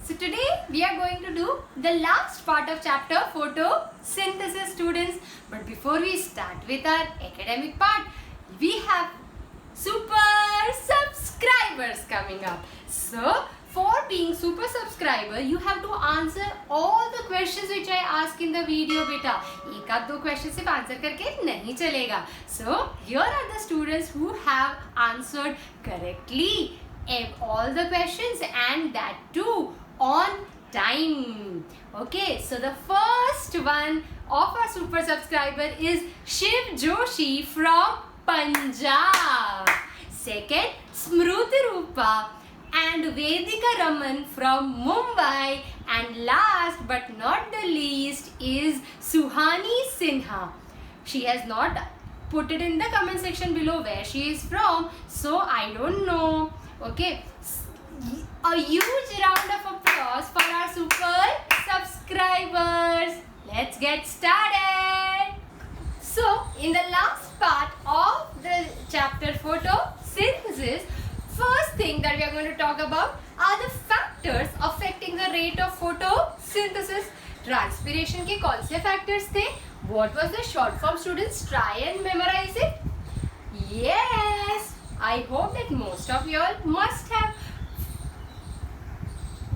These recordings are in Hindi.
So today we are going to do the last part of chapter photosynthesis, students. But before we start with our academic part, we have super subscribers coming up. So for being super subscriber, you have to answer all the questions which I ask in the video, beta. एक आध दो question सिर्फ answer करके नहीं चलेगा. So here are the students who have answered correctly all the questions, and that too on time. Okay, so the first one of our super subscriber is Shiv Joshi from Punjab. Second, Smruti Rupa and Vedika Raman from Mumbai. And last but not the least is Suhani Sinha. She has not put it in the comment section below where she is from, so I don't know. Okay, a huge round of applause for our super subscribers. Let's get started. So in the last part of the chapter photosynthesis, first thing that we are going to talk about are the factors affecting the rate of photosynthesis. Transpiration के कौन से factors थे? What was the short form, students? Try and memorize it. Yes, I hope that most of you all must have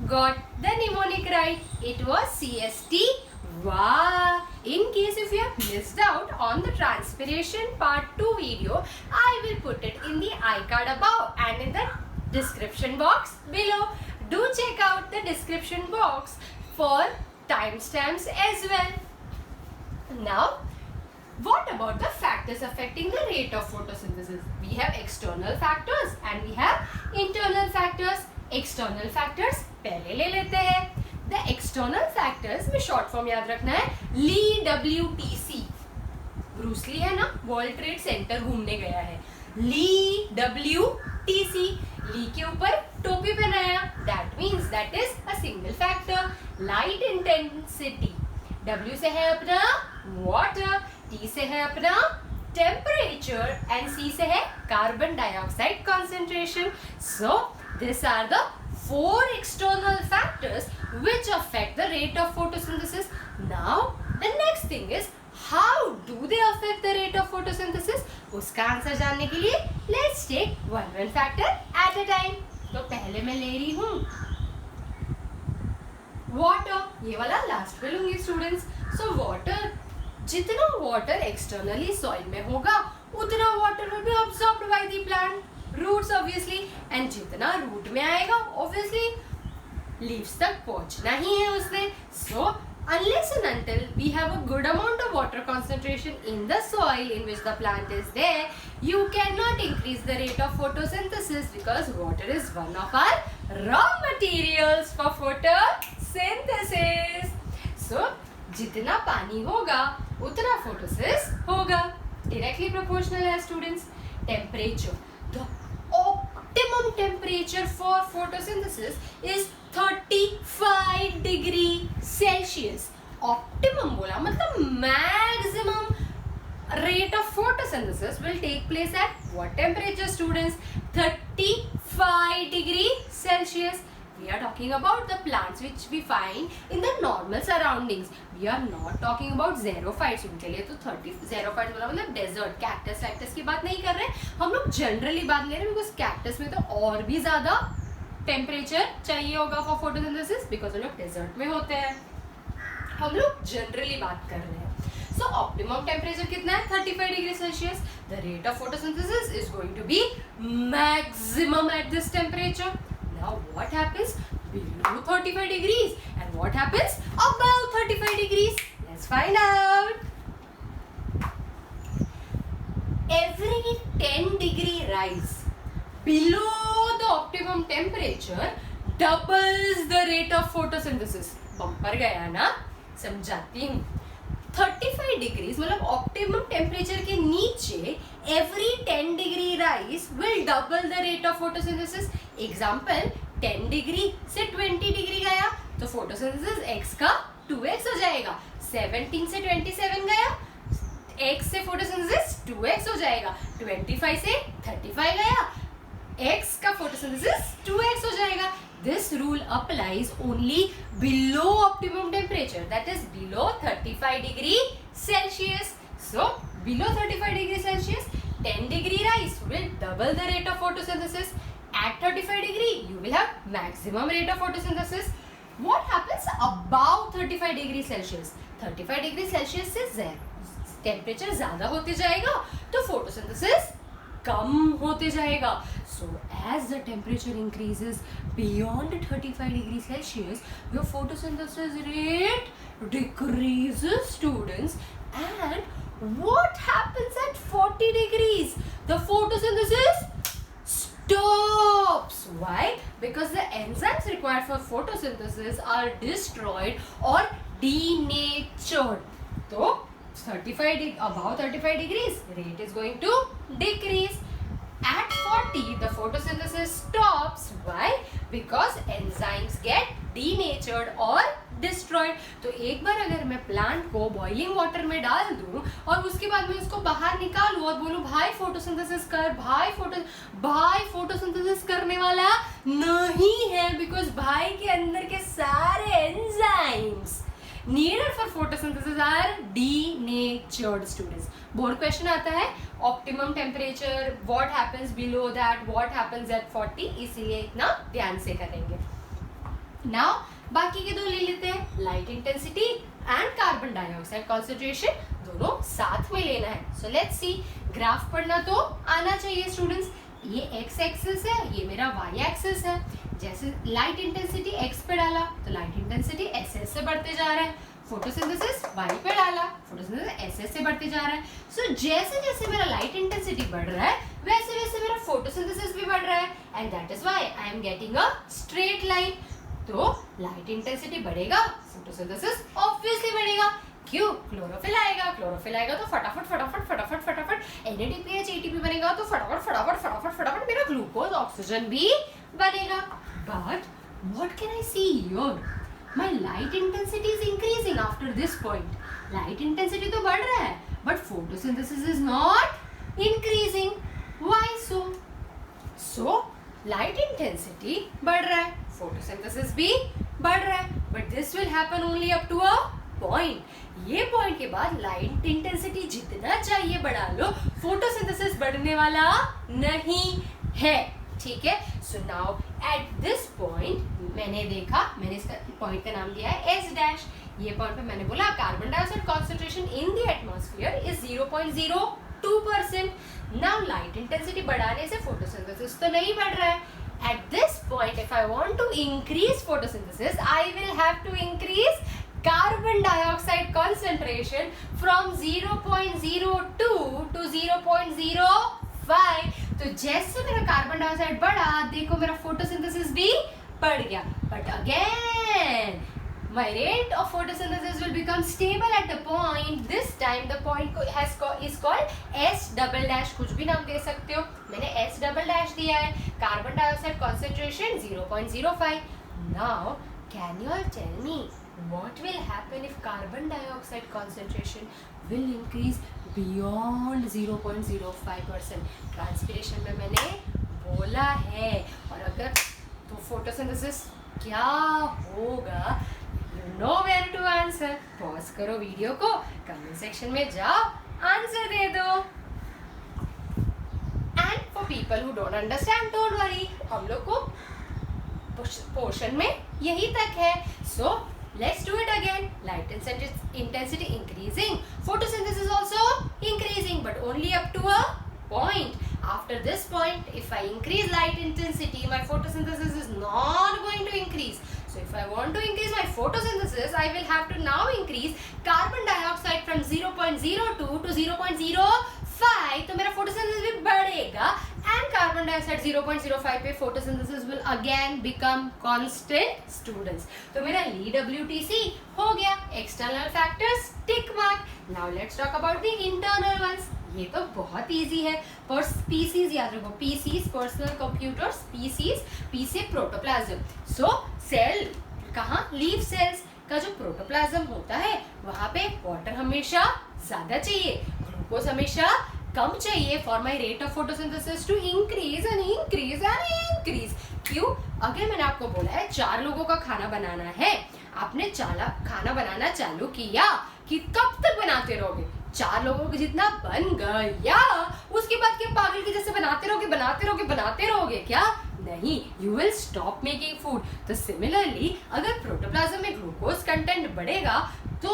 got the mnemonic right. It was CST. Wow! In case if you have missed out on the transpiration part 2 video, I will put it in the iCard above and in the description box below. Do check out the description box for timestamps as well. Now, what about the factors affecting the rate of photosynthesis? We have external factors and we have internal factors. External factors पहले ले लेते हैं. The external factors में short form याद रखना है Lee WTC. ब्रूस ली है ना, वर्ल्ड ट्रेड सेंटर घूमने गया है. Lee WTC. ली के ऊपर टोपी पहनाया. That means that is a single factor. Light intensity. W से है अपना water. T से है अपना temperature and C से है carbon dioxide concentration. So these are the 4 external factors which affect the rate of photosynthesis. Now the next thing is, how do they affect the rate of photosynthesis? उसका आंसर जानने के लिए let's take one factor at a time. तो पहले मैं ले रही हूँ water. ये वाला लास्ट पे लूंगी स्टूडेंट्स. So water, जितना water externally soil में होगा उतना water will be absorbed by the plant roots obviously, and जितना root में आएगा obviously leaves तक पहुंचना ही है उसने. So unless and until we have a good amount of water concentration in the soil in which the plant is there, you cannot increase the rate of photosynthesis because water is one of our raw materials for photosynthesis. So जितना पानी होगा उतना photosynthesis होगा. Directly proportional है students. Temperature. The optimum temperature for photosynthesis is 35 degree Celsius. Optimum बोला मतलब maximum rate of photosynthesis will take place at what temperature, students? 35 degree Celsius. We are talking about the plants which we find in the normal surroundings. We are not talking about xerophytes. उनके लिए तो 30 xerophytes बोला मतलब desert, cactus, cactus की बात नहीं कर रहे. हम लोग generally बात ले रहे हैं because cactus में तो और भी ज़्यादा temperature चाहिए होगा for photosynthesis because वो लोग desert में होते हैं. हम लोग generally बात कर रहे हैं. So optimum temperature कितना है? 35 degree Celsius. The rate of photosynthesis is going to be maximum at this temperature. Now what happens below 35 degrees and what happens above 35 degrees? Let's find out. Every 10 degree rise below the optimum temperature doubles the rate of photosynthesis. Bumper गया ना, समझाती हूँ. 35 degrees मतलब optimum temperature के नीचे every 10 degree rise will double the rate of photosynthesis. Example, 10 degree से 20 degree गया तो photosynthesis x का 2x हो जाएगा. 17 से 27 गया, x से photosynthesis 2x हो जाएगा. 25 से 35 गया, x का photosynthesis 2x हो जाएगा. this rule applies only below optimum temperature, that is below 35 degree Celsius. So below 35 degree Celsius, 10 degree rise will double the rate of photosynthesis. At 35 degree you will have maximum rate of photosynthesis. What happens above 35 degree Celsius? 35 degree Celsius से टेम्परेचर ज्यादा होते जाएगा तो फोटोसिंथेसिस कम होते जाएगा. So as the temperature increases beyond 35 degrees Celsius, your photosynthesis rate decreases, students. And what happens at 40 degrees? The photosynthesis stops. Why? Because the enzymes required for photosynthesis are destroyed or denatured. So above 35 degrees, rate is going to decrease. At 40, the photosynthesis stops. Why? Because enzymes get denatured or destroyed. तो एक बार अगर मैं प्लांट को बॉइलिंग वाटर में डाल दूं और उसके बाद मैं उसको बाहर निकालूं और बोलूं भाई फोटोसिंथेसिस कर, भाई फोटोसिंथेसिस करने वाला नहीं है, बिकॉज भाई के अंदर के सारे enzymes needed for photosynthesis are denatured, students. Board question आता है optimum temperature, what happens below that, what happens at 40, इसीलिए इतना ध्यान से करेंगे. नाउ बाकी के दो ले लेते हैं, light intensity and carbon dioxide concentration, दोनों साथ में लेना है. सो लेट्स सी, ग्राफ पढ़ना तो आना चाहिए स्टूडेंट्स. ये एक्स एक्सिस है, ये मेरा वाई एक्सिस है. जैसे लाइट इंटेंसिटी एक्स पे डाला तो लाइट इंटेंसिटी एस एस से बढ़ते जा रहा है. फोटोसिंथेसिस वाई पे डाला, फोटोसिंथेसिस एस एस से बढ़ते जा रहा है. सो जैसे जैसे मेरा लाइट इंटेंसिटी बढ़ रहा है वैसे वैसे मेरा फोटोसिंथेसिस भी बढ़ रहा है. And that is why I am getting a straight line. तो लाइट इंटेंसिटी बढ़ेगा, फोटोसिंथेसिस ऑब्वियसली बढ़ेगा. क्यों? क्लोरोफिल आएगा तो फटाफट NADPH ATP बनेगा तो फटाफट मेरा ग्लूकोज ऑक्सीजन भी बनेगा. But what can I see here? My light intensity is increasing after this point. Light intensity तो बढ़ रहा है but photosynthesis is not increasing. Why so? So light intensity बढ़ रहा है, फोटोसिंथेसिस भी बढ़ रहा है, but this will happen only up to a point. ये पॉइंट के बाद लाइट इंटेंसिटी जितना चाहिए बढ़ा लो, फोटोसिंथेसिस बढ़ने वाला नहीं है. ठीक है. So now at this point मैंने इसका पॉइंट का नाम दिया है एस डैश. ये पॉइंट पे मैंने बोला carbon dioxide concentration in the atmosphere is 0.02%. Now light intensity बढ़ाने से फोटोसिंथेसिस तो नहीं बढ़ रहा है. At this point, if I want to increase photosynthesis, I will have to increase carbon dioxide concentration from 0.02 to 0.05. तो जैसे मेरा कार्बन डाइऑक्साइड बढ़ा, देखो मेरा फोटोसिंथेसिस भी बढ़ गया. But again my rate of photosynthesis will become stable at the point. This time the point is called S double dash. कुछ भी नाम दे सकते हो. मैंने S double dash दिया है. Carbon dioxide concentration 0.05. Now can you all tell me what will happen if carbon dioxide concentration will increase beyond 0.05%? Transpiration में मैंने बोला है. और अगर तो फोटोसिंथेसिस क्या होगा? No where to answer. Pause करो वीडियो को, कमेंट सेक्शन में जाओ, आंसर दे दो. And for people who don't understand, don't worry, हम लोग को पोर्शन में यही तक है. So let's do it again. Light intensity increasing, photosynthesis also increasing, but only up to a point. After this point, if I increase light intensity, my photosynthesis is not going to increase. So if I want to increase my photosynthesis, I will have to now increase carbon dioxide from 0.02 to 0.05. तो मेरा photosynthesis भी बढ़ेगा. And carbon dioxide 0.05 पे photosynthesis will again become constant, students. तो मेरा LWTC हो गया. External factors tick mark. Now let's talk about the internal ones. ये तो बहुत इजी है. पर स्पीसीज याद रखो, PCs personal computer, species, P से प्रोटोप्लाज्म. सो सेल कहाँ? लीफ सेल्स का जो प्रोटोप्लाज्म होता है वहां पे वाटर हमेशा ज्यादा चाहिए, ग्लूकोज हमेशा कम चाहिए for my rate of photosynthesis to increase and increase and increase. क्यों? अगर मैंने आपको बोला है 4 लोगों का खाना बनाना है, आपने खाना बनाना चालू किया कि कब तक बनाते रहोगे? 4 लोगों को जितना बन गया उसके बाद क्या पागल के जैसे बनाते रहोगे क्या? नहीं, you will stop making food. तो सिमिलरली अगर प्रोटोप्लाज्म में ग्लूकोज कंटेंट बढ़ेगा तो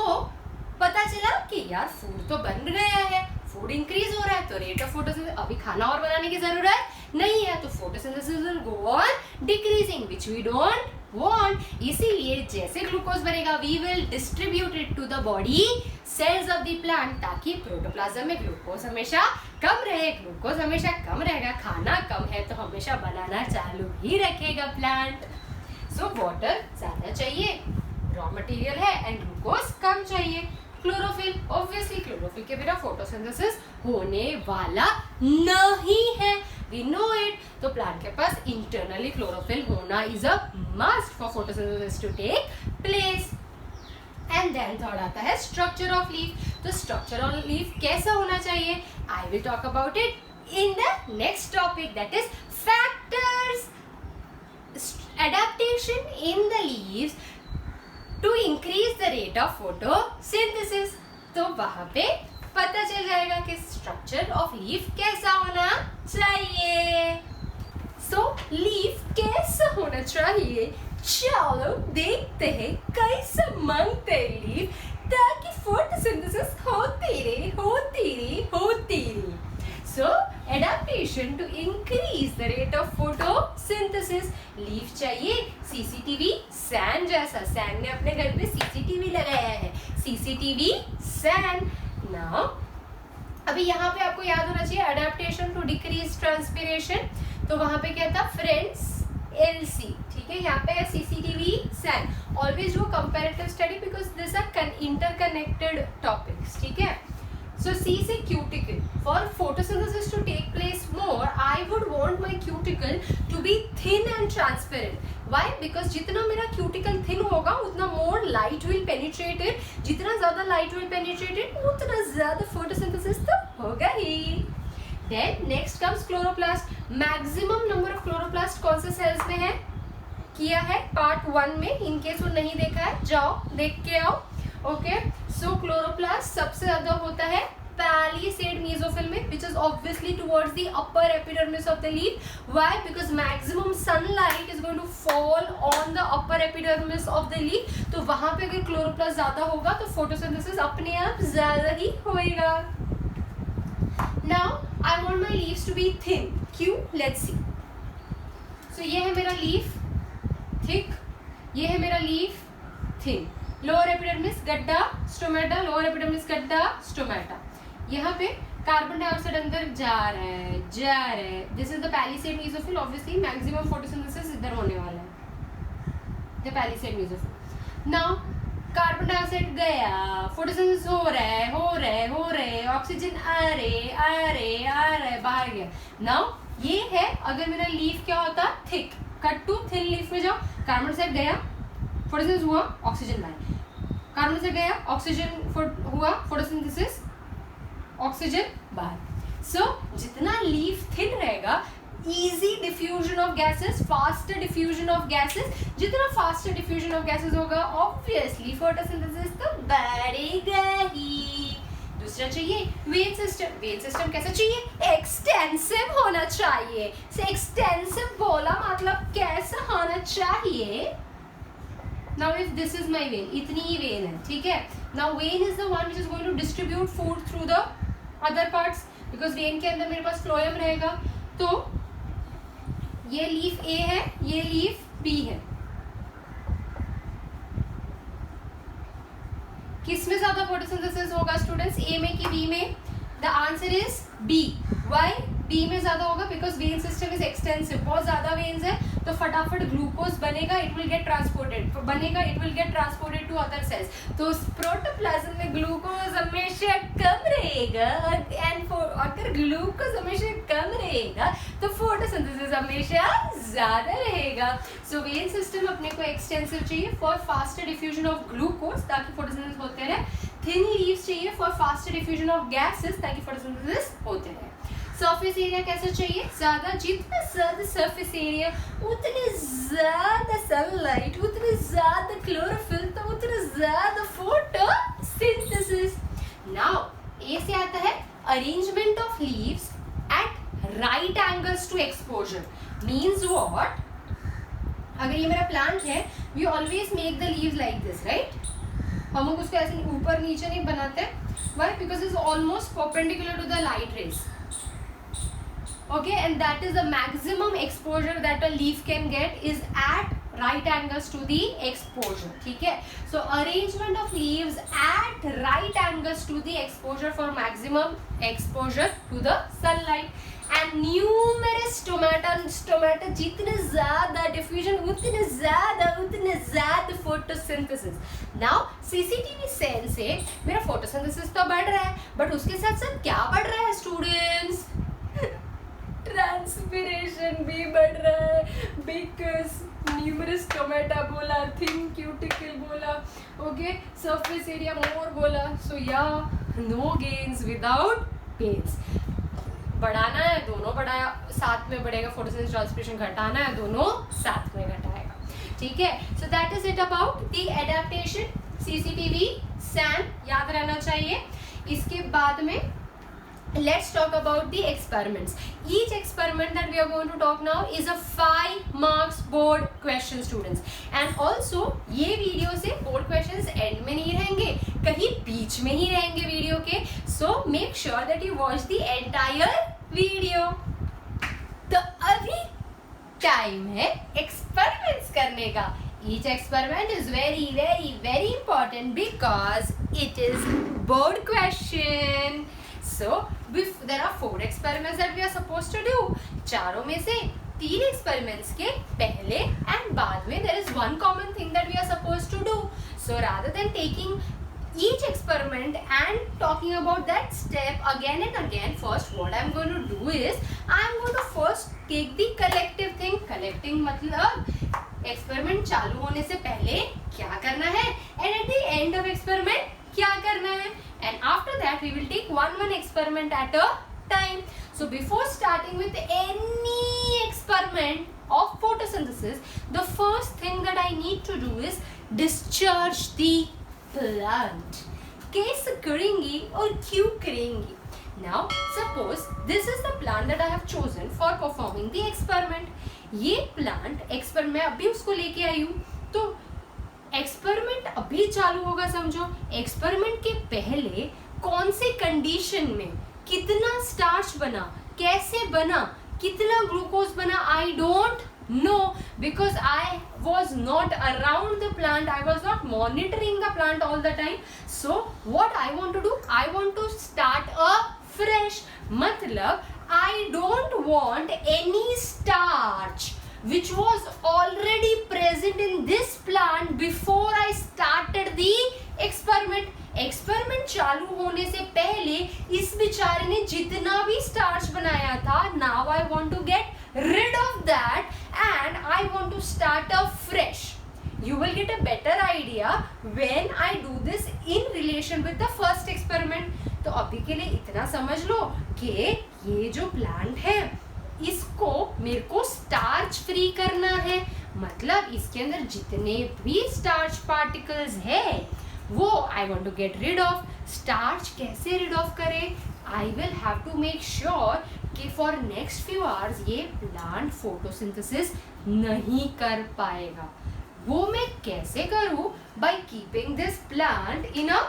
पता चला कि यार फूड तो बन गया है, फूड इंक्रीज हो रहा है, तो रेट ऑफ फोटोसिंथेसिस, अभी खाना और बनाने की जरूरत नहीं है, तो photosynthesis will go on decreasing which we don't want. इसीलिए जैसे ग्लूकोज बनेगा we will distribute it to the body cells of the plant, ताकि प्रोटोप्लाज्म में ग्लूकोज हमेशा कम रहे। ग्लूकोज हमेशा कम रहेगा, खाना कम है तो हमेशा बनाना चालू ही रखेगा प्लांट। सो वाटर ज्यादा चाहिए, रॉ मटेरियल है, एंड ग्लूकोज कम चाहिए। क्लोरोफिल, ऑब्वियसली क्लोरोफिल के बिना फोटोसिंथेसिस होने वाला नहीं है, वी नो इट। तो प्लांट के पास इंटरनली क्लोरोफिल होना is a must for photosynthesis to take place. And then third आता है स्ट्रक्चर ऑफ लीफ। तो स्ट्रक्चर ऑफ लीफ कैसा होना चाहिए? I will talk about it in the next topic, that is factors adaptation in the leaves to increase the rate of photosynthesis। तो वहां पे पता चल जाएगा कि स्ट्रक्चर ऑफ लीफ कैसा होना चाहिए। सो लीफ कैसा होना चाहिए, चलो देखते हैं कैसे मांगते लीफ, ताकि फोटोसिंथेसिस होती रहे। So adaptation to increase the rate of photosynthesis। Leaf चाहिए सीसीटीवी सैन जैसा, सैन ने अपने घर पे सीसीटीवी लगाया है, सीसीटीवी सैन। नाउ अभी यहाँ पे आपको याद होना चाहिए अडेप्टेशन टू डिक्रीज ट्रांसपिरेशन, तो वहां पे क्या था फ्रेंड्स एलसी, ठीक है, यहाँ पे है सीसीटीवी सैन। Always do comparative study because this are interconnected topics, ठीक है। So C से cuticle, for photosynthesis to take place more, I would want my cuticle to be thin and transparent. Why? Because जितना मेरा cuticle thin होगा उतना more light will penetrate it. जितना ज़्यादा light will penetrate it, उतना ज़्यादा photosynthesis तो होगा ही। Then next comes chloroplast. Maximum number of chloroplast कौन से cells में है? किया है part 1 में, in case वो नहीं देखा है जाओ देख के आओ। ओके, सो क्लोरोप्लास्ट सबसे ज्यादा होता है पैलिसेड मेसोफिल में, which is obviously towards the upper epidermis of the leaf. Why? Because maximum sunlight is going to fall on the upper epidermis of the leaf. तो वहां पे अगर क्लोरोप्लास्ट ज्यादा होगा तो फोटोसिंथेसिस अपने आप ज्यादा ही होएगा। Now I want my leaves to be thin. क्यों? Let's see. So ये है मेरा लीफ थिक, ये है मेरा लीफ थिन। लोअर एपिडर्मिस गड्ढा स्टोमेटा, लोअर एपिडर्मिस गड्ढा स्टोमेटा। यहाँ पे कार्बन डाइऑक्साइड अंदर जा रहा है। This is the palisade mesophyll, obviously maximum photosynthesis इधर होने वाला है, the palisade mesophyll. Now carbon dioxide गया, फोटोसिंथेसिस हो रहा है, ऑक्सीजन आ रहे बाहर गया। नाउ ये है अगर मेरा लीफ क्या होता thick, cut to thin leaf में जाओ, कार्बन डाइऑक्साइड गया, फोटोसिंथेसिस हुआ, ऑक्सीजन बाहर, कार्बन से गया, ऑक्सीजन हुआ, फोटोसिंथेसिस, ऑक्सीजन बाहर। सो जितना लीफ थिन रहेगा, easy diffusion of gases, faster diffusion of gases, जितना फास्टर डिफ्यूजन ऑफ गैसेस होगा ऑब्वियसली फोटोसिंथेसिस तो बढ़ेगा ही। दूसरा चाहिए वेन सिस्टम। वेन सिस्टम कैसा चाहिए? एक्सटेंसिव होना चाहिए। एक्सटेंसिव बोला मतलब कैसा होना चाहिए? Now if this is my vein, इतनी ही वेन है, ठीक है। Now vein is the one which is going to distribute food through the other parts, because vein के अंदर मेरे पास फ्लोएम रहेगा। तो ये लीफ A है, ये लीफ B है। किस में ज्यादा फोटोसिंथेसिस होगा स्टूडेंट्स, A में कि B में? The answer is B. Why? B में ज्यादा होगा because vein system is extensive, बहुत ज्यादा वेन्स है तो फटाफट ग्लूकोज बनेगा, it will get transported to other cells. तो प्रोटोप्लाज्म में ग्लूकोज हमेशा कम रहेगा, एंड अगर ग्लूकोज हमेशा कम रहेगा तो फोटोसिंथेसिस हमेशा ज्यादा रहेगा। सो वेन सिस्टम अपने को एक्सटेंसिव चाहिए for faster diffusion of glucose, ताकि फोटोसिंथेसिस होते रहे। थिन लीव्स चाहिए for faster diffusion of gases, ताकि फोटोसिंथेसिस होते रहे। सरफेस एरिया कैसा चाहिए, ज्यादा, जितना ज्यादा सरफेस एरिया उतनी ज्यादा सनलाइट, उतनी ज्यादा क्लोरोफिल, तो उतना ज्यादा फोटोसिंथेसिस। नाउ ए से आता है arrangement of leaves at right angles to exposure. Means what, अगर ये मेरा प्लांट है, we always make the leaves like this, right? हम लोग उसको ऐसे ऊपर नीचे नहीं बनाते, why? Because it's almost perpendicular to the light rays, okay, and that is the maximum exposure that a leaf can get is at right angles to the exposure, ठीक है? So arrangement of leaves at right angles to the exposure for maximum exposure to the sunlight, and numerous stomata जितने ज़्यादा diffusion उतने ज़्यादा photosynthesis. Now CCTV सेल से मेरा photosynthesis तो बढ़ रहा है, but उसके साथ साथ क्या बढ़ रहा है students? ट्रांसपिरेशन भी बढ़ रहा है, बिकॉज न्यूमरस टोमेटा बोला, थिन क्यूटिकल बोला, ओके, सरफेस एरिया मोर बोला, सो या नो गेन्स विदाउट पेन्स। बढ़ाना है दोनों बढ़ाया, साथ में बढ़ेगा, फोटोसिंथेसिस ट्रांसपिरेशन घटाना है दोनों साथ में घटाएगा, ठीक है? So that is it about the adaptation CCTV सैन, याद रहना चाहिए। इसके बाद में let's talk about the experiments. Each experiment that we are going to talk now is a 5 marks board question, students. And also ये वीडियो से board questions end में नहीं रहेंगे, कहीं बीच में ही रहेंगे वीडियो के, so make sure that you watch the entire video. तो अभी टाइम है experiments करने का. Each experiment is very very very important because it is board question. So there are 4 experiments that we are supposed to do. चारों में से 3 experiments के पहले and बाद में there is one common thing that we are supposed to do. So rather than taking each experiment and talking about that step again and again, first what I am going to do is I am going to first take the collective thing. Collecting मतलब experiment चालू होने से पहले क्या करना है and at the end of experiment क्या करना है, and after that we will take one experiment at a time. So before starting with any experiment of photosynthesis, the first thing that I need to do is discharge the plant. कैसे करेंगी और क्यों करेंगी? Now suppose this is the plant that I have chosen for performing the experiment. ये plant experiment मैं अभी उसको लेके आई हूँ, तो एक्सपेरिमेंट अभी चालू होगा, समझो। एक्सपेरिमेंट के पहले कौन से कंडीशन में कितना स्टार्च बना, कैसे बना, कितना ग्लूकोज बना, I don't know, because I was not around the plant, I was not monitoring the plant all the time. So what I want to do, I want to start a fresh. मतलब I don't want any starch which was already present in this plant before I started the experiment. Experiment चालू होने से पहले इस बेचारे ने जितना भी स्टार्च बनाया था, now I want to get rid of that and I want to start a fresh. You will get a better idea when I do this in relation with the first experiment. तो अभी के लिए इतना समझ लो कि ये जो प्लांट है इसको मेरे को स्टार्च फ्री करना है, मतलब इसके अंदर जितने भी स्टार्च पार्टिकल्स है वो I want to get rid of. Starch कैसे रिड ऑफ करें? I will have to make sure कि फॉर नेक्स्ट फ्यू आवर्स ये प्लांट फोटोसिंथेसिस नहीं कर पाएगा. वो मैं कैसे करूं? By keeping this plant in a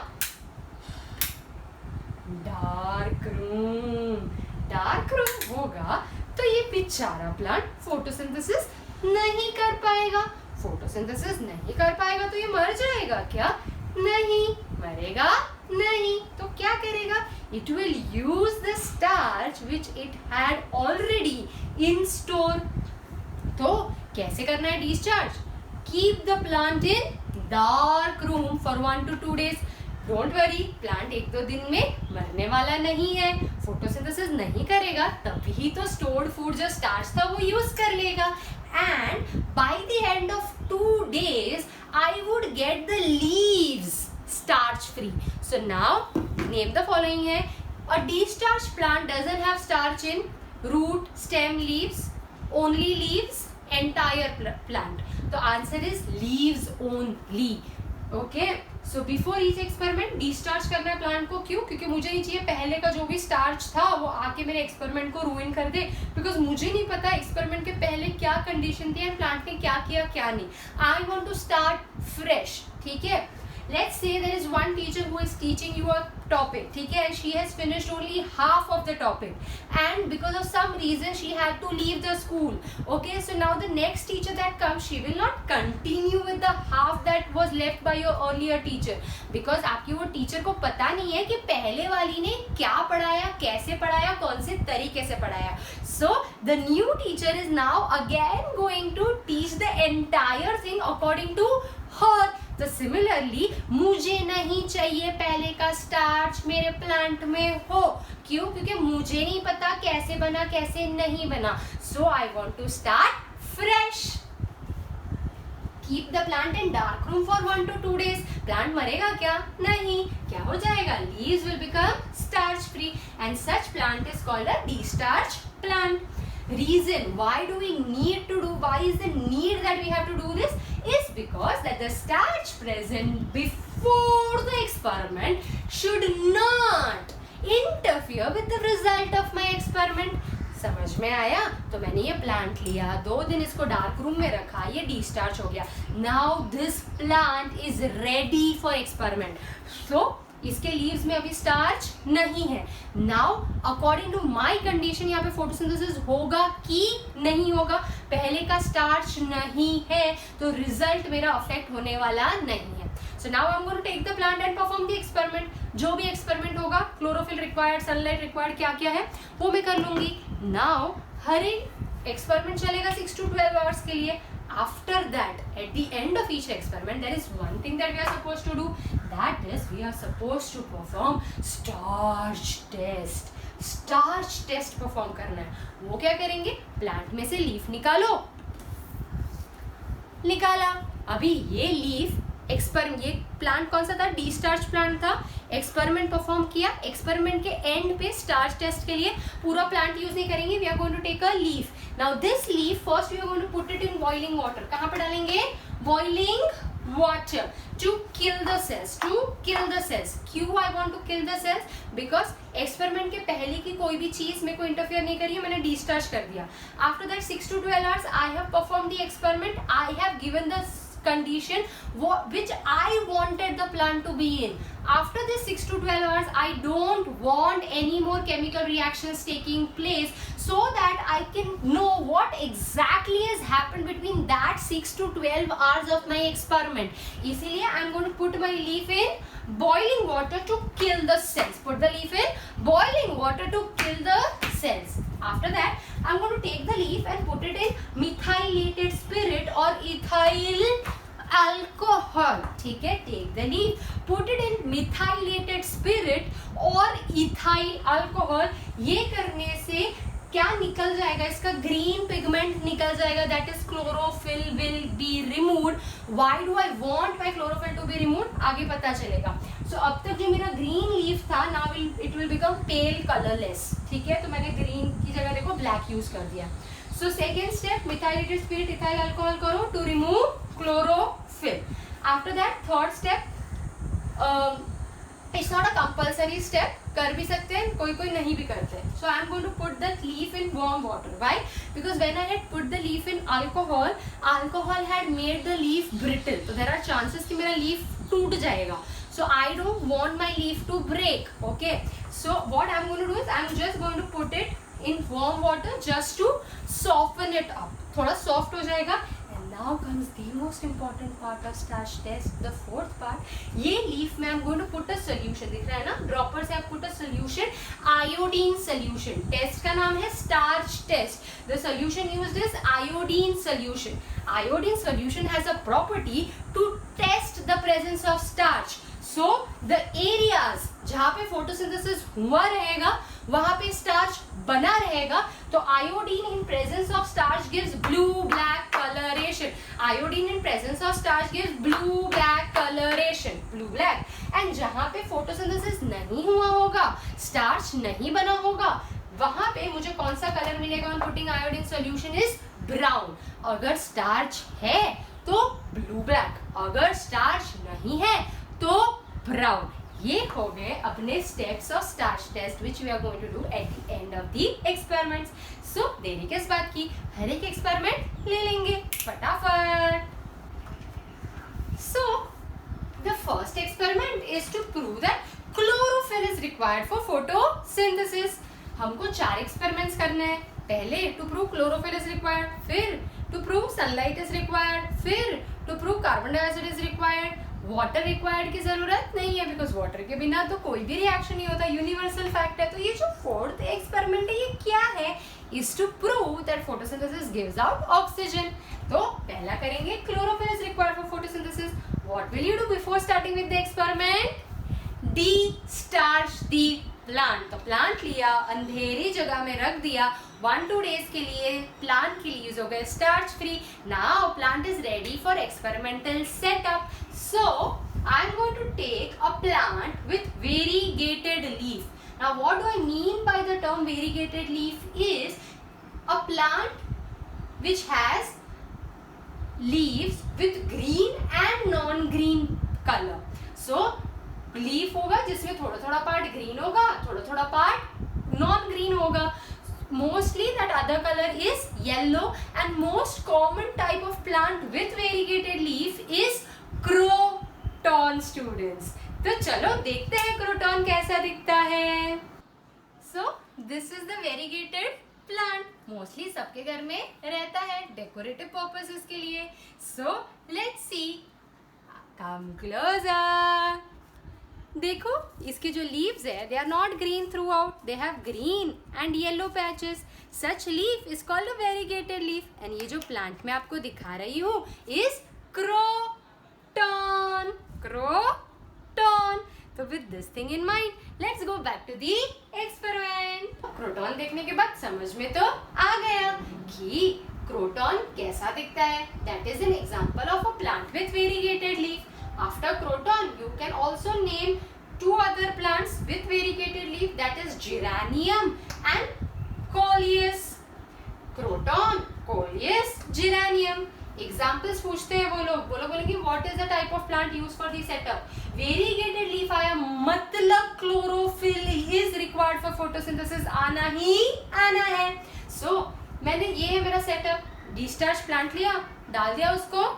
dark room. Dark room होगा तो ये बेचारा प्लांट फोटोसिंथेसिस नहीं कर पाएगा. फोटोसिंथेसिस नहीं कर पाएगा तो ये मर जाएगा क्या? नहीं मरेगा नहीं. तो क्या करेगा? It will use the starch which it had already in store. तो कैसे करना है discharge? Keep the plant in dark room for 1 to 2 days. Don't worry, plant 1-2 दिन में मरने वाला नहीं है. फोटोसिंथेसिस नहीं करेगा तभी तो स्टोर्ड फूड जो स्टार्च था वो यूज कर लेगा. And by the end of 2 days I would get the leaves starch free. So now name the following है. A destarched plant doesn't have starch in root, stem, leaves. Only leaves, entire plant. The answer is leaves only. Okay. So before each experiment destarch करना है प्लांट को. क्यों? क्योंकि मुझे नहीं चाहिए पहले का जो भी स्टार्च था वो आके मेरे एक्सपेरिमेंट को रूइन कर दे. बिकॉज मुझे नहीं पता एक्सपेरिमेंट के पहले क्या कंडीशन थी एंड प्लांट ने क्या किया क्या नहीं. I want to start fresh. ठीक है. Let's say there is one teacher who is teaching you a topic, ठीक है, and she has finished only half of the topic, and because of some reason she had to leave the school. Okay, so now the next teacher that comes, she will not continue with the half that was left by your earlier teacher, because आपकी वो टीचर को पता नहीं है कि पहले वाली ने क्या पढ़ाया, कैसे पढ़ाया, कौन से तरीके से पढ़ाया. So the new teacher is now again going to teach the entire thing according to her. तो सिमिलरली मुझे नहीं चाहिए पहले का स्टार्च मेरे प्लांट में हो. क्यों? क्योंकि मुझे नहीं पता कैसे बना कैसे नहीं बना. So I want to start fresh. Keep the plant in dark room for 1 to 2 days. Plant मरेगा क्या? नहीं. क्या हो जाएगा? Leaves will become starch free and such plant is called a destarch plant. Reason why do we need to do, why is the need that we have to do this, is because that the starch present before the experiment should not interfere with the result of my experiment. समझ में आया? तो मैंने ये प्लांट लिया, 2 दिन इसको डार्क रूम में रखा, ये डिस्टार्च हो गया. Now this plant is ready for experiment. So इसके लीव्स में अभी स्टार्च नहीं है. Now according to my condition यहाँ पे फोटोसिंथेसिस होगा कि नहीं होगा. पहले का स्टार्च नहीं है तो रिजल्ट मेरा अफेक्ट होने वाला नहीं है. So now I am going to take the plant and perform the experiment. जो भी एक्सपेरिमेंट होगा, क्लोरोफिल रिक्वायर्ड, सनलाइट रिक्वायर्ड, क्या क्या है वो मैं कर लूंगी. नाउ हर एक एक्सपेरिमेंट चलेगा 6 to 12 hours के लिए. After that, at the end of each experiment, there is one thing that we are supposed to do. That is, we are supposed to perform starch test. Starch test perform करना है. वो क्या करेंगे? प्लांट में से लीफ निकालो. निकाला. अभी ये लीफ एक्सपेरिमेंट, ये प्लांट कौन सा था? डिस्टार्च प्लांट था. एक्सपेरिमेंट परफॉर्म किया. एक्सपेरिमेंट के एंड पे स्टार्च टेस्ट के लिए पूरा प्लांट यूज नहीं करेंगे. We are going to take a leaf. Now this leaf first we are going to put it in boiling water. कहाँ पे डालेंगे? Boiling water to kill the cells. To kill the cells. क्यों I want to kill the cells? Because experiment के पहले की कोई भी चीज मेरे को इंटरफेयर नहीं करी है, मैंने डिस्टार्च कर दिया. After that 6 to 12 hours I have perform the experiment. I have given the condition which I wanted the plant to be in. After this 6 to 12 hours, I don't want any more chemical reactions taking place, so that I can know what exactly has happened between that 6 to 12 hours of my experiment. इसीलिए I'm going to put my leaf in boiling water to kill the cells. Put the leaf in boiling water to kill the cells. After that, I'm going to take the leaf and put it in methylated spirit or ethyl alcohol. ठीक है? Take the leaf, put it in methylated spirit or ethyl alcohol. ये करने से क्या निकल जाएगा? इसका ग्रीन पिगमेंट निकल जाएगा. That is chlorophyll will be removed. Why do I want my chlorophyll to be removed? आगे पता चलेगा. सो अब तक जो मेरा ग्रीन लीफ था, now it will become pale colourless. ठीक है? तो मैंने ग्रीन की जगह देखो ब्लैक यूज कर दिया. So second step, methylated spirit ethyl alcohol करो to remove chlorophyll. After that third step, it's not a compulsory step. कर भी सकते हैं, कोई कोई नहीं भी करते. So I am going to put the leaf in warm water. Why? Because when I had put the leaf in alcohol, alcohol had made the leaf brittle. तो देयर आर चांसेस कि मेरा लीफ टूट जाएगा. So I don't want my leaf to break. Okay. So what I'm going to do is I'm just going to put it in warm water just to soften it up. थोड़ा soft हो जाएगा. And now comes the most important part of starch test, the fourth part. ये leaf में I'm going to put a solution. दिख रहा है ना? Dropper से आप put a solution, iodine solution. Test का नाम है starch test. The solution used is iodine solution. Iodine solution has a property to test the presence of starch. So the areas जहाँ पे फोटोसिंथेसिस हुआ रहेगा वहाँ पे स्टार्च बना रहेगा. तो iodine in presence of starch gives blue black colouration. Iodine in presence of starch gives blue black coloration. Blue black. And जहाँ पे फोटोसिंथेसिस नहीं हुआ होगा, स्टार्च नहीं बना होगा, वहां पे मुझे कौन सा कलर मिलेगा on putting iodine solution is brown. अगर स्टार्च है तो ब्लू ब्लैक, अगर स्टार्च नहीं है तो ब्राउन। ये हो गए अपने steps of starch test which we are going to do at the end of the experiments. So देरी किस बात की, हर एक एक्सपेरिमेंट ले लेंगे फटाफट। So the first experiment is to prove that chlorophyll is required for photosynthesis. हमको 4 एक्सपेरिमेंट्स करने हैं। पहले to prove chlorophyll is required, फिर to prove sunlight is required, फिर to prove carbon dioxide is required. Water required की जरूरत नहीं है बिकॉज वाटर के बिना तो कोई भी रिएक्शन नहीं होता, यूनिवर्सल फैक्ट है। तो ये जो फोर्थ एक्सपेरिमेंट है ये क्या है, is to prove that photosynthesis gives out oxygen. तो पहला करेंगे chlorophyll is required for photosynthesis. What will you do before starting with the experiment? Destarch the plant. तो प्लांट लिया, अंधेरी जगह में रख दिया 1-2 days के लिए, प्लांट के लिए यूज हो गया starch free. Now plant is ready for experimental setup. So I am going to take a plant with variegated leaf. Now what do I mean by the term variegated leaf is a plant which has leaves with green and non-green color. So leaf होगा जिसमें थोड़ा थोड़ा पार्ट ग्रीन होगा, थोड़ा थोड़ा पार्ट नॉन ग्रीन होगा. Mostly that other color is yellow, and most common type of plant with variegated leaf is croton students. तो चलो देखते हैं croton कैसा दिखता है. So this is the variegated plant. Mostly सबके घर में रहता है decorative purposes के लिए. So let's see. Come closer. देखो इसके जो leaves है they are not green throughout, they have green and yellow patches. Such leaf is called a variegated leaf. And ये जो plant मैं आपको दिखा रही हूँ is croton. Croton. So with this thing in mind, let's go back to the experiment. Croton देखने के बाद समझ में तो आ गया कि croton कैसा दिखता है. That is an example of a plant with variegated leaf. After croton, you can also name two other plants with variegated leaf, that is geranium and coleus. Croton, coleus, geranium. Examples पूछते हैं वो लोग, बोलेंगे what is the type of plant used for the setup? Variegated leaf आया मतलब chlorophyll is required for photosynthesis, आना ही आना है. So मैंने ये है मेरा setup, D-starch plant लिया, डाल दिया उसको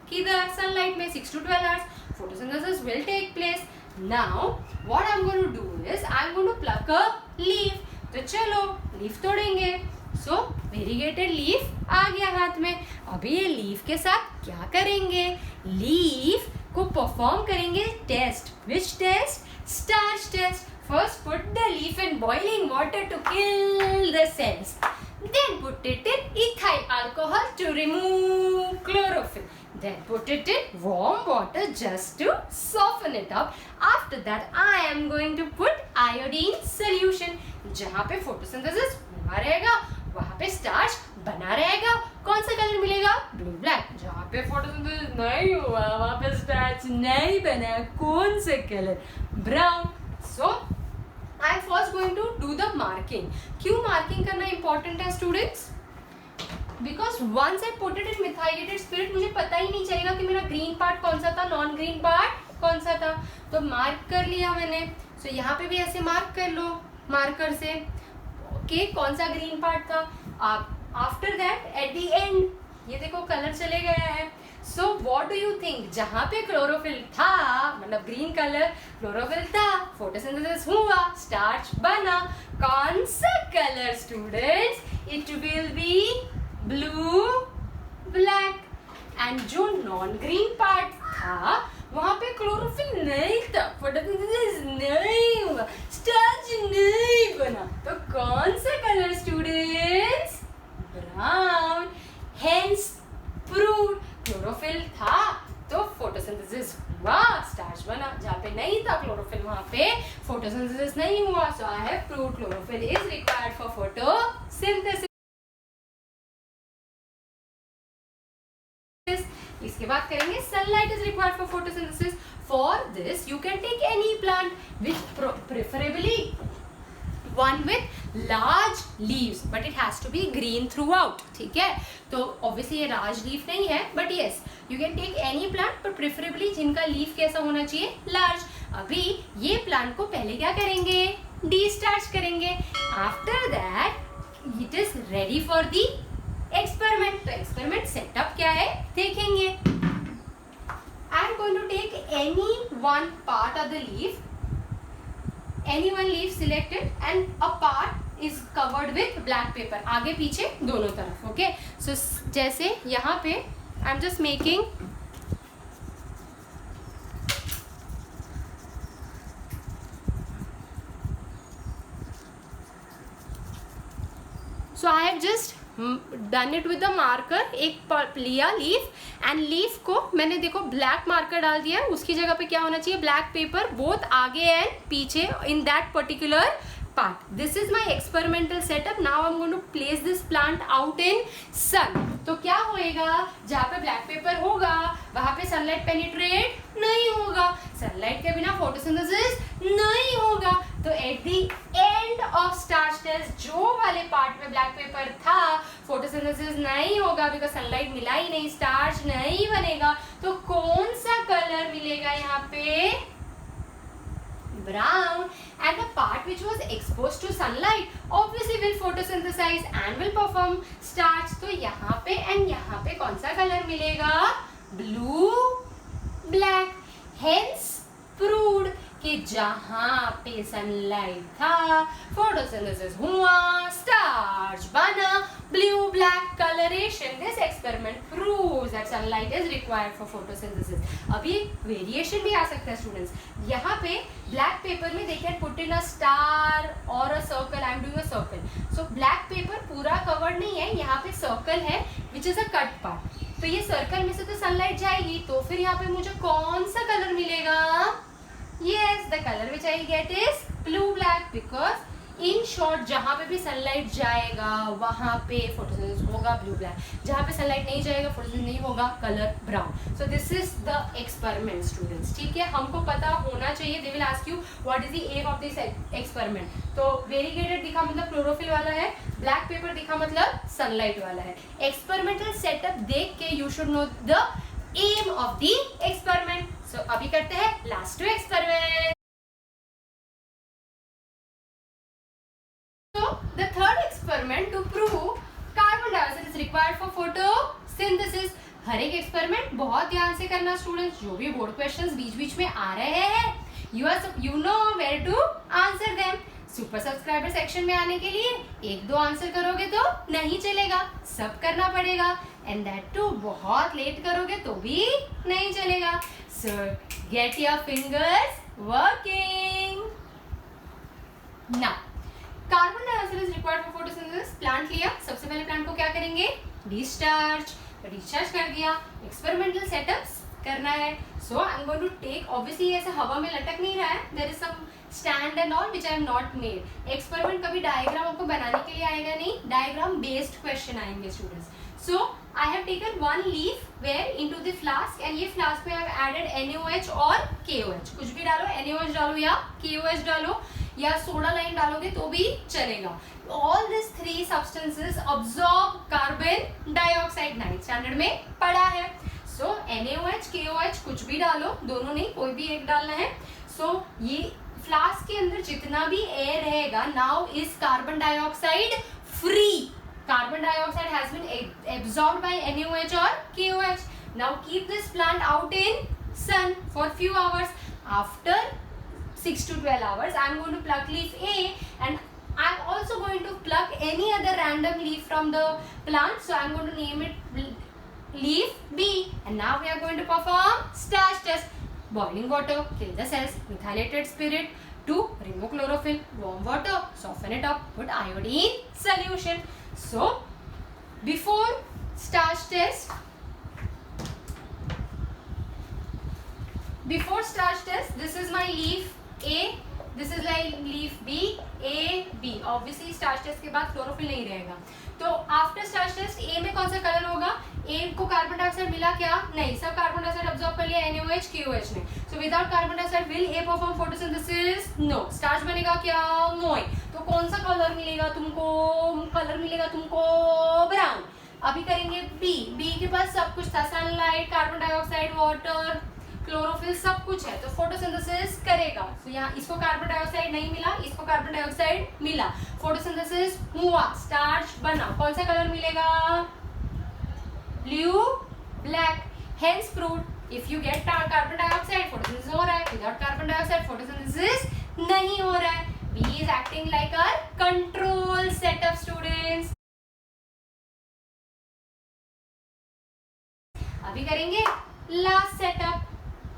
किधर सनलाइट में 6 to 12 hours. Photosynthesis will take place. Now what I'm going to do is I'm going to pluck a leaf. तो चलो लीफ तोड़ेंगे. So variegated leaf आ गया हाथ में. अभी ये लीफ के साथ क्या करेंगे? लीफ को परफॉर्म करेंगे test. Which test? Starch test. First put the leaf in boiling water to kill the cells. Then put it in ethyl alcohol to remove chlorophyll. Then put it in warm water just to soften it up. After that, I am going to put iodine solution. जहाँ पे photosynthesis हुआ रहेगा, वहाँ पे starch बना रहेगा. कौन सा कलर मिलेगा? Blue black. जहाँ पे photosynthesis नहीं हुआ, वहाँ पे starch नहीं बना, कौन सा colour? Brown. So I am first going to do the marking. क्यों marking करना important है students? Because once I put it in methylated spirit, मुझे पता ही नहीं चलेगा कि मेरा green part कौन सा था, non green part कौन सा था. तो mark कर लिया मैंने. So यहाँ पे भी ऐसे mark कर लो marker से कि कौन सा green part था. After that at the end ये देखो color चले गया है. So what do you think? जहाँ पे chlorophyll था, मतलब green color chlorophyll था, photosynthesis हुआ, starch बना. कौन सा color students? It will be blue black. And जो non green part था वहाँ पे chlorophyll नहीं था, photosynthesis नहीं हुआ, starch नहीं बना. तो कौन सा color students? Brown. Hence proved chlorophyll था तो photosynthesis हुआ, starch बना. जहाँ पे नहीं था chlorophyll वहाँ पे photosynthesis नहीं हुआ. So I have proved chlorophyll is required for photosynthesis. इसके बाद करेंगे sunlight is required for photosynthesis. For this you can take any plant which preferably one with large leaves, but it has to be green throughout. ठीक है, तो obviously ये large leaf नहीं है, but yes you can take any plant, but preferably जिनका leaf कैसा होना चाहिए, large. अभी ये plant को पहले क्या करेंगे, de-starch करेंगे. After that it is ready for the experiment. तो experiment setup क्या है देखेंगे. I am going to take any one part of the leaf, any one leaf selected, and a part is covered with black paper. आगे पीछे दोनों तरफ. Okay, so जैसे यहाँ पे I am just making so I have just done it with the marker. एक लिया लीफ एंड लीफ को मैंने देखो ब्लैक मार्कर डाल दिया है, उसकी जगह पे क्या होना चाहिए, ब्लैक पेपर, बोथ आगे एंड पीछे in that particular part. This is my experimental setup. Now I'm going to place this plant out in sun. तो क्या होएगा, जहाँ पे ब्लैक पेपर होगा वहाँ पे सनलाइट पेनिट्रेट नहीं होगा, सनलाइट के बिना फोटोसिंथेसिस नहीं होगा. तो at the end of starch test जो वाले पार्ट में ब्लैक पेपर था फोटोसिंथेसिस नहीं होगा, बिकॉज सनलाइट मिला ही नहीं, स्टार्च नहीं बनेगा. तो कौन सा कलर मिलेगा यहाँ पे, brown, and the part which was exposed to sunlight obviously will photosynthesize and will perform starch. तो यहाँ पे and यहाँ पे कौन सा कलर मिलेगा, blue black. Hence proved कि जहाँ पे सनलाइट था फोटोसिंथेसिस हुआ, स्टार्च बना, blue black colouration. This experiment proves that sunlight is required for photosynthesis. अभी वेरिएशन भी आ सकता है स्टूडेंट्स. यहाँ पे ब्लैक पेपर में देखिए पुट इन अ स्टार और a circle. I am doing a circle. So black pepper पूरा कवर्ड नहीं है, यहाँ पे सर्कल है which is a cut part. तो ये सर्कल में से तो सनलाइट जाएगी, तो फिर यहाँ पे मुझे कौन सा कलर मिलेगा, yes the color which I get is blue black, because in short जहाँ पे भी सनलाइट जाएगा वहाँ पे फोटोसिंथेसिस होगा ब्लू ब्लैक, जहाँ पे सनलाइट नहीं जाएगा फोटोसिंथेसिस नहीं होगा, colour brown. So this is the experiment students. ठीक है, हमको पता होना चाहिए. They will ask you what is the aim of this experiment. तो वेरीगेटेड दिखा मतलब क्लोरोफिल वाला है, ब्लैक पेपर दिखा मतलब सनलाइट वाला है. एक्सपेरिमेंटल सेटअप देख के you should know the aim of the experiment. So अभी करते हैं last two experiment. So the third experiment to prove carbon dioxide is required for photosynthesis. हर एक एक्सपेरिमेंट बहुत ध्यान से करना स्टूडेंट्स. जो भी बोर्ड क्वेश्चंस बीच बीच में आ रहे हैं you know where to answer them. Super subscriber section में आने के लिए एक दो आंसर करोगे तो नहीं चलेगा, सब करना पड़ेगा. एंड दैट टू बहुत लेट करोगे तो भी नहीं चलेगा. सो get your fingers working. Now carbon dioxide is required for photosynthesis. Plant लिया, सबसे पहले प्लांट को क्या करेंगे, डिस्चार्ज. डिस्चार्ज कर दिया, एक्सपेरिमेंटल सेटअप्स करना है. So I am going to take, obviously ऐसे हवा में लटक नहीं रहा है, there is some stand and all which I am not made. Experiment कभी डायग्राम आपको बनाने के लिए आएगा नहीं, डायग्राम बेस्ड क्वेश्चन आएंगे students. So I have taken one leaf where into the flask, and ये फ्लास्क में आई हैव एडेड NaOH और KOH. कुछ भी डालो, NaOH डालो या KOH डालो या सोडा लाइन डालोगे तो भी चलेगा. All this three substances absorb carbon dioxide. 9th standard में पढ़ा है. सो NaOH KOH कुछ भी डालो, दोनों नहीं, कोई भी एक डालना है. सो ये फ्लास्क के अंदर जितना भी एयर रहेगा, now is carbon dioxide free. Carbon dioxide has been absorbed by NaOH or KOH. Now keep this plant out in sun for few hours. After 6 to 12 hours, I am going to pluck leaf A, and I am also going to pluck any other random leaf from the plant. So I am going to name it leaf B. And now we are going to perform starch test. Boiling water, kill the cells. Methylated spirit to remove chlorophyll. Warm water, soften it up. Put iodine solution. So before starch test, this is my leaf A this is like leaf B, A B. Obviously starch test के बाद क्लोरोफिल नहीं रहेगा. तो आफ्टर स्टार्च टेस्ट ए में कौन सा कलर होगा? ए को कार्बन डाइऑक्साइड मिला क्या? नहीं, सब कार्बन डाइऑक्साइड अब्सॉर्ब कर लिया NaOH KOH ने. So without carbon dioxide will a perform photosynthesis? No. Starch बनेगा क्या? मोई. तो कौन सा कलर मिलेगा तुमको? कलर मिलेगा तुमको ब्राउन. अभी करेंगे बी. बी के पास सब कुछ था, sunlight, carbon dioxide, water, chlorophyll, सब कुछ है, तो फोटोसिंथेसिस करेगा. तो यहाँ इसको कार्बन डाइऑक्साइड नहीं मिला, इसको कार्बन डाइऑक्साइड मिला, फोटोसिंथेसिस हुआ, स्टार्च बना. कौन सा कलर मिलेगा? Blue, black. Hence proved if you get carbon dioxide photosynthesis हो रहा है, विदाउट कार्बन डाइऑक्साइड फोटोसिंथेसिस नहीं हो रहा है. B is acting like a control setup students. अभी करेंगे last setup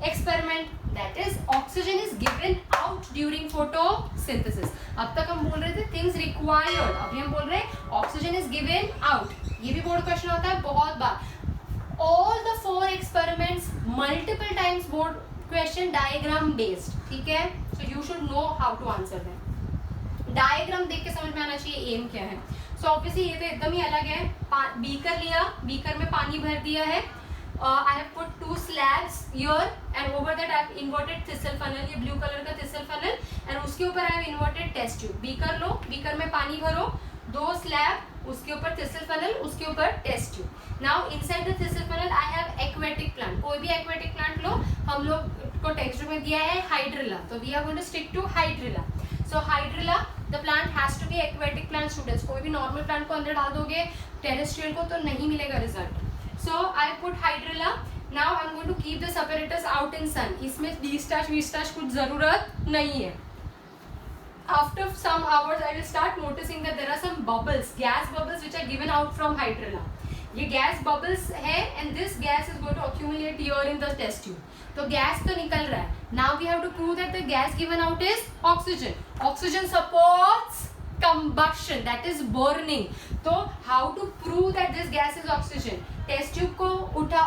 experiment, that is oxygen is given out during photosynthesis. अब तक हम बोल रहे थे थिंग्स रिक्वायर्ड, अभी हम बोल रहे हैं ऑक्सीजन इज गिवन आउट. ये भी बोर्ड क्वेश्चन होता है बहुत बार. All the 4 experiments multiple times board question diagram based. ठीक है, so you should know how to answer them. Diagram देख के समझ में आना चाहिए एम क्या है. सो ऑब्वियसली ये तो एकदम ही अलग है. बीकर लिया, बीकर में पानी भर दिया है. I have put 2 slabs here and over that I have inverted thistle funnel. ये blue color का thistle funnel and उसके ऊपर I have inverted test tube. Beaker low, beaker में पानी भरो, 2 slab, उसके ऊपर thistle funnel, उसके ऊपर test tube. Now inside the thistle funnel I have aquatic plant. कोई भी aquatic plant लो, हम लोग को टेक्स्ट में दिया है hydrilla, तो we are going to stick to hydrilla. So hydrilla, the plant has to be aquatic plant students. कोई भी normal plant को अंदर डाल दोगे terrestrial को तो नहीं मिलेगा result. So I put hydrilla. Now I'm going to keep this apparatus out in sun. इसमें D-starch, V-starch कुछ ज़रूरत नहीं है. After some hours, I will start noticing that there are some bubbles, gas bubbles, which are given out from hydrilla. ये gas bubbles है, and this gas is going to accumulate here in the test tube. तो gas तो निकल रहा है. Now we have to prove that the gas given out is oxygen. Oxygen supports combustion, that is burning. तो how to prove that this gas is oxygen? Test tube को उठा,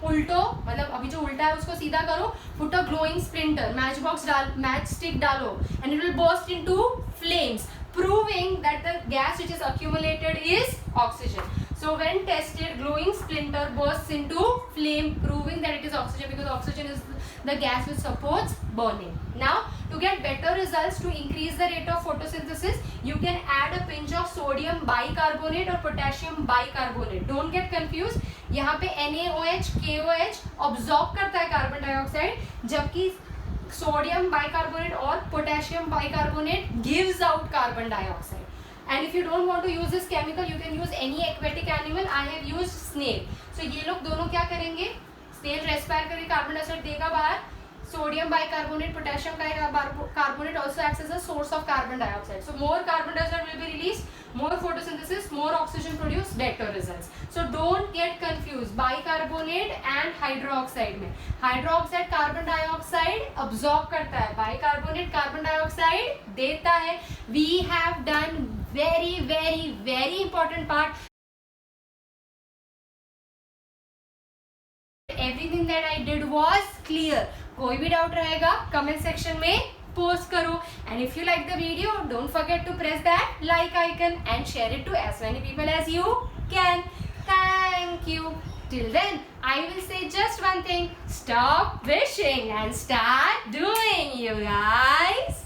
उल्टो, मतलब अभी जो उल्टा है उसको सीधा करो, put a glowing splinter, match box डाल, मैच स्टिक डालो, and it will burst into flames, proving that the gas which is accumulated is oxygen. So when tested, glowing splinter bursts into flame, proving that it is oxygen, because oxygen is the gas which supports burning. Now to get better results, to increase the rate of photosynthesis, you can add a pinch of sodium bicarbonate or potassium bicarbonate. Don't get confused. यहाँ पे NaOH KOH absorb करता है कार्बन डाइऑक्साइड, जबकि सोडियम बाइकार्बोनेट और potassium bicarbonate gives out carbon dioxide. And if you don't want to use this chemical, you can use any aquatic animal. I have used snail. So ये लोग दोनों क्या करेंगे? snail रेस्पायर करके कार्बन डाइऑक्साइड देगा बाहर. Sodium bicarbonate, potassium bicarbonate also acts as a source of carbon dioxide. So more carbon dioxide will be released, more photosynthesis, more oxygen produced, better results. So don't get confused. Bicarbonate and hydroxide में hydroxide carbon dioxide absorb करता है, bicarbonate carbon dioxide देता है. We have done very important part. Everything that I did was clear. कोई भी डाउट रहेगा कमेंट सेक्शन में पोस्ट करो. And if you like the video, don't forget to press that like icon and share it to as many people as you can. Thank you. Till then, I will say just one thing. Stop wishing and start doing, you guys.